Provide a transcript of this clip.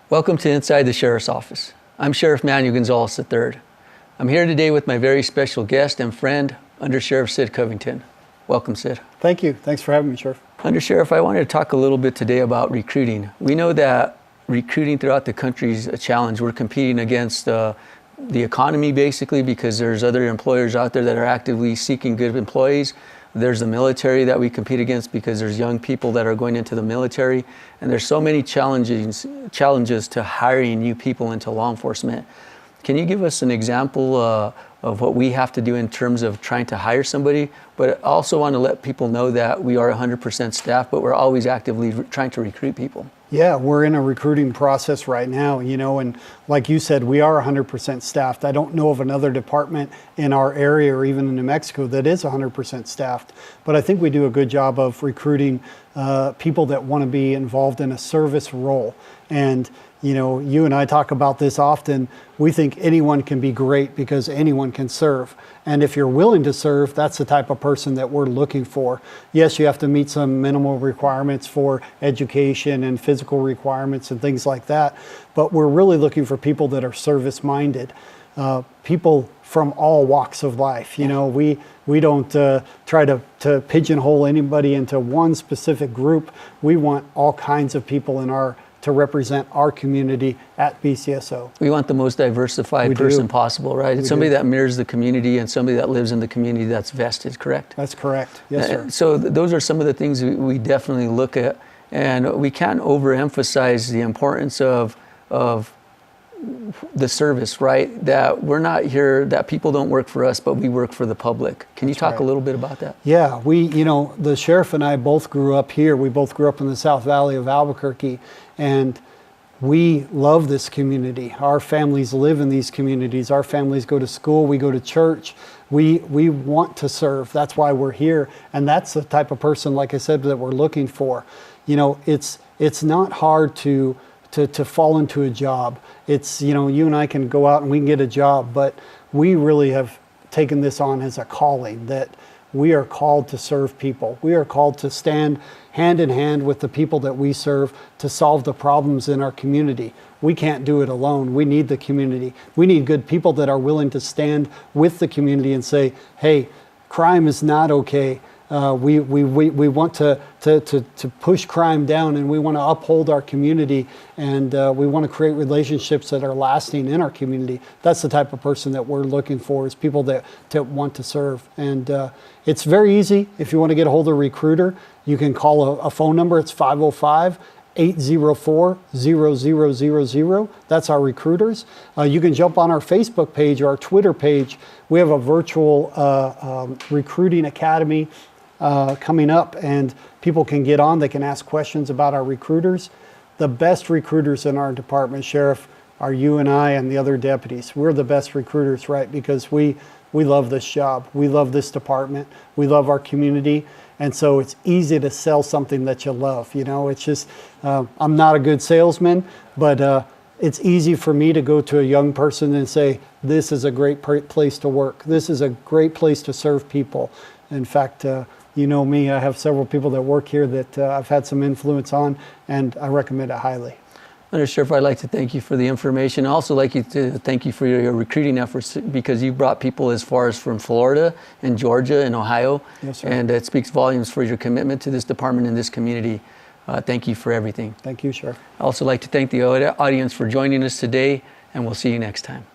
Welcome to Inside the Sheriff's Office. I'm Sheriff Manuel Gonzales III. I'm here today with my very special guest and friend, Undersheriff Sid Covington. Welcome, Sid. Thank you. Thanks for having me, Sheriff. Undersheriff, I wanted to talk a little bit today about recruiting. We know that recruiting throughout the country is a challenge. We're competing against the economy, basically, because there's other employers out there that are actively seeking good employees. There's the military that we compete against because there's young people that are going into the military. And there's so many challenges to hiring new people into law enforcement. Can you give us an example of what we have to do in terms of trying to hire somebody? But I also want to let people know that we are 100% staff, but we're always actively trying to recruit people. Yeah, we're in a recruiting process right now, and like you said, we are 100% staffed. I don't know of another department in our area or even in New Mexico that is 100% staffed, but I think we do a good job of recruiting people that want to be involved in a service role. And you and I talk about this often. We think anyone can be great because anyone can serve. And if you're willing to serve, that's the type of person that we're looking for. Yes, you have to meet some minimal requirements for education and physical requirements and things like that. But we're really looking for people that are service-minded, people from all walks of life. We don't try to pigeonhole anybody into one specific group. We want all kinds of people to represent our community at BCSO. We want the most diversified person possible, right? It's somebody that mirrors the community and somebody that lives in the community that's vested, correct? That's correct, yes, sir. So those are some of the things we definitely look at, and we can't overemphasize the importance of the service, right? That we're not here, that people don't work for us, but we work for the public. Can you talk a little bit about that? Yeah, the sheriff and I both grew up here. We both grew up in the South Valley of Albuquerque, and we love this community. Our families live in these communities. Our families go to school, we go to church. We want to serve. That's why we're here. And that's the type of person, like I said, that we're looking for. It's not hard to fall into a job. It's, you and I can go out and we can get a job, but we really have taken this on as a calling, that we are called to serve people. We are called to stand hand in hand with the people that we serve to solve the problems in our community. We can't do it alone. We need the community. We need good people that are willing to stand with the community and say, hey, crime is not okay. We want to push crime down, and we want to uphold our community, and we want to create relationships that are lasting in our community. That's the type of person that we're looking for, is people that want to serve. And it's very easy. If you want to get a hold of a recruiter, you can call a phone number. It's 505-804-0000. That's our recruiters. You can jump on our Facebook page or our Twitter page. We have a virtual recruiting academy coming up, and people can get on. They can ask questions about our recruiters. The best recruiters in our department, Sheriff, are you and I and the other deputies. We're the best recruiters, right? Because we love this job. We love this department. We love our community. And so it's easy to sell something that you love. It's just, I'm not a good salesman, but it's easy for me to go to a young person and say, this is a great place to work. This is a great place to serve people. In fact, you know me, I have several people that work here that I've had some influence on, and I recommend it highly. Undersheriff, I'd like to thank you for the information. I'd also like to thank you for your recruiting efforts, because you brought people as far as from Florida and Georgia and Ohio. Yes, sir. And it speaks volumes for your commitment to this department and this community. Thank you for everything. Thank you, Sheriff. I'd also like to thank the audience for joining us today, and we'll see you next time.